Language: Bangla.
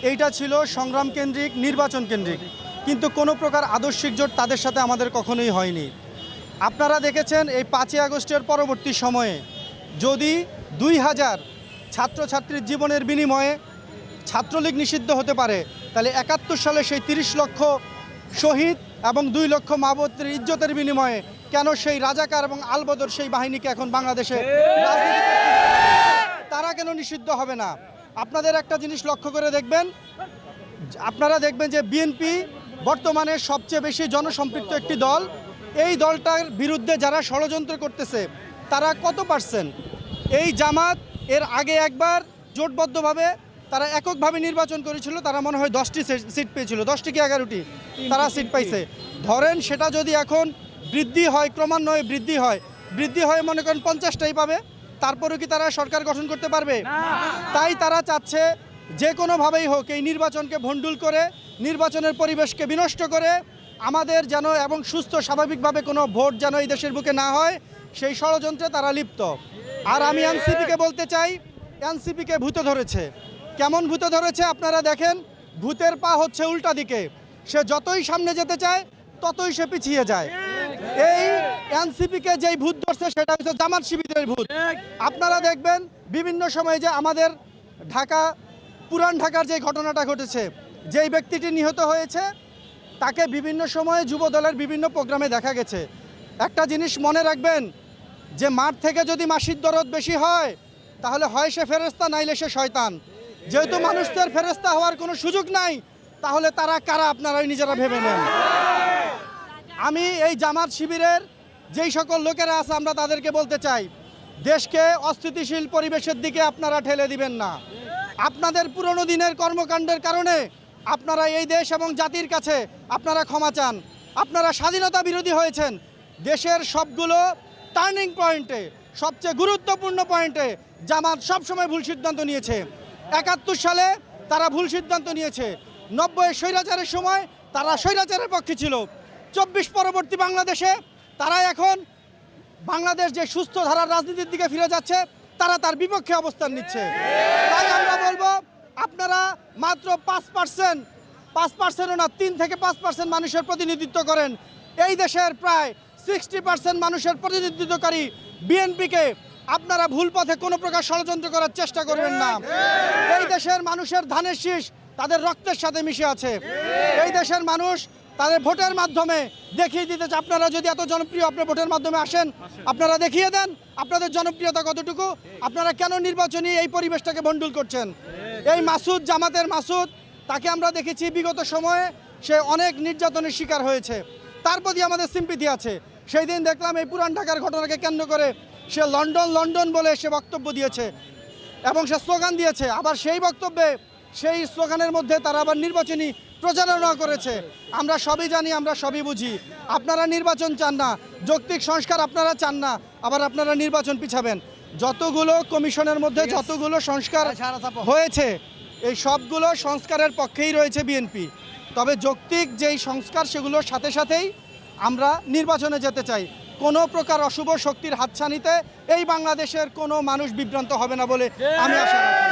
এইটা ছিল সংগ্রাম কেন্দ্রিক, নির্বাচন কেন্দ্রিক, কিন্তু কোনো প্রকার আদর্শিক জোট তাদের সাথে আমাদের কখনোই হয়নি। আপনারা দেখেছেন এই 5ই আগস্টের পরবর্তী সময়ে যদি 2000 ছাত্রছাত্রীর জীবনের বিনিময়ে ছাত্রলীগ নিষিদ্ধ হতে পারে, তাহলে 71 সালে সেই 30 লক্ষ শহীদ এবং 2 লক্ষ মা-বোনের ইজ্জতের বিনিময়ে কেন সেই রাজাকার এবং আলবদর সেই বাহিনীকে এখন বাংলাদেশে তারা কেন নিষিদ্ধ হবে না? আপনাদের একটা জিনিস লক্ষ্য করে দেখবেন, আপনারা দেখবেন যে বিএনপি বর্তমানে সবচেয়ে বেশি জনসম্পৃক্ত একটি দল। এই দলটার বিরুদ্ধে যারা ষড়যন্ত্র করতেছে তারা কত পার্সেন্ট? এই জামাত এর আগে একবার জোটবদ্ধভাবে তারা এককভাবে নির্বাচন করেছিল, তারা মনে হয় 10টি সিট পেয়েছিল, 10টি কি 11টি তারা সিট পাইছে। ধরেন সেটা যদি এখন বৃদ্ধি হয়, ক্রমান্বয়ে বৃদ্ধি হয় মনে করেন 50টাই পাবে, তারপরেও কি তারা সরকার গঠন করতে পারবে? তাই তারা চাচ্ছে যে কোনোভাবেই হোক এই নির্বাচনকে ভণ্ডুল করে, নির্বাচনের পরিবেশকে বিনষ্ট করে আমাদের যেন এবং সুস্থ স্বাভাবিকভাবে কোনো ভোট যেন এই দেশের বুকে না হয়, সেই ষড়যন্ত্রে তারা লিপ্ত। আর আমি এনসিপিকে বলতে চাই, এনসিপিকে ভূতে ধরেছে। কেমন ভূতে ধরেছে আপনারা দেখেন, ভূতের পা হচ্ছে উল্টা দিকে, সে যতই সামনে যেতে চায় ততই সে পিছিয়ে যায়। এই এনসিপিকে যেই ভূত ধরছে সেটা হচ্ছে জামাত শিবিরের ভূত। আপনারা দেখবেন বিভিন্ন সময়ে যে আমাদের ঢাকা, পুরান ঢাকার যে ঘটনাটা ঘটেছে, যেই ব্যক্তিটি নিহত হয়েছে তাকে বিভিন্ন সময়ে যুব দলের বিভিন্ন প্রোগ্রামে দেখা গেছে। একটা জিনিস মনে রাখবেন যে মাঠ থেকে যদি মাসির দরদ বেশি হয় তাহলে হয় সে ফেরেশতা, নাইলে সে শয়তান। যেহেতু মানুষদের ফেরেশতা হওয়ার কোনো সুযোগ নাই, তাহলে তারা কারা আপনারাই নিজেরা ভেবে নেন। আমি এই জামাত শিবিরের যেই সকল লোকেরা আছে আমরা তাদেরকে বলতে চাই, দেশকে অস্থিতিশীল পরিবেশের দিকে আপনারা ঠেলে দিবেন না। আপনাদের পুরনো দিনের কর্মকাণ্ডের কারণে আপনারা এই দেশ এবং জাতির কাছে আপনারা ক্ষমা চান। আপনারা স্বাধীনতা বিরোধী হয়েছেন। দেশের সবগুলো টার্নিং পয়েন্টে, সবচেয়ে গুরুত্বপূর্ণ পয়েন্টে জামাত সবসময় ভুল সিদ্ধান্ত নিয়েছে। 71 সালে তারা ভুল সিদ্ধান্ত নিয়েছে, 90 স্বৈরাচারের সময় তারা স্বৈরাচারের পক্ষে ছিল, 24 পরবর্তী বাংলাদেশে তারা এখন বাংলাদেশ যে সুস্থ ধারার রাজনীতির দিকে ফিরে যাচ্ছে তারা তার বিপক্ষে অবস্থান নিচ্ছে। তাই আমরা বলবো আপনারা মাত্র 5%ও না, 3 থেকে 5% মানুষের প্রতিনিধিত্ব করেন। এই দেশের প্রায় 60% মানুষের প্রতিনিধিত্বকারী বিএনপিকে আপনারা ভুল পথে কোনো প্রকার ষড়যন্ত্র করার চেষ্টা করবেন না। এই দেশের মানুষের ধানের শীষ তাদের রক্তের সাথে মিশে আছে। এই দেশের মানুষ তাদের ভোটের মাধ্যমে দেখিয়ে দিতে চায়। আপনারা যদি এত জনপ্রিয়, আপনার ভোটের মাধ্যমে আসেন, আপনারা দেখিয়ে দেন আপনাদের জনপ্রিয়তা কতটুকু। আপনারা কেন নির্বাচনী এই পরিবেশটাকে ভণ্ডুল করছেন? এই মাসুদ, জামাতের মাসুদ, তাকে আমরা দেখেছি বিগত সময়ে সে অনেক নির্যাতনের শিকার হয়েছে, তার প্রতি আমাদের সিম্পিথি আছে। সেই দিন দেখলাম এই পুরান ঢাকার ঘটনাকে কেন্দ্র করে সে লন্ডন বলে সে বক্তব্য দিয়েছে এবং সে স্লোগান দিয়েছে। আবার সেই বক্তব্যে, সেই স্লোগানের মধ্যে তারা আবার নির্বাচনী প্রচারণা করেছে। আমরা সবই জানি, আমরা সবই বুঝি। আপনারা নির্বাচন চান না, যৌক্তিক সংস্কার আপনারা চান না, আবার আপনারা নির্বাচন পিছাবেন। যতগুলো কমিশনের মধ্যে যতগুলো সংস্কার হয়েছে এই সবগুলো সংস্কারের পক্ষেই রয়েছে বিএনপি। তবে যৌক্তিক যেই সংস্কার সেগুলোর সাথে সাথেই আমরা নির্বাচনে যেতে চাই। কোনো প্রকার অশুভ শক্তির হাতছানিতে এই বাংলাদেশের কোনো মানুষ বিভ্রান্ত হবে না বলে আমি আশা রাখি।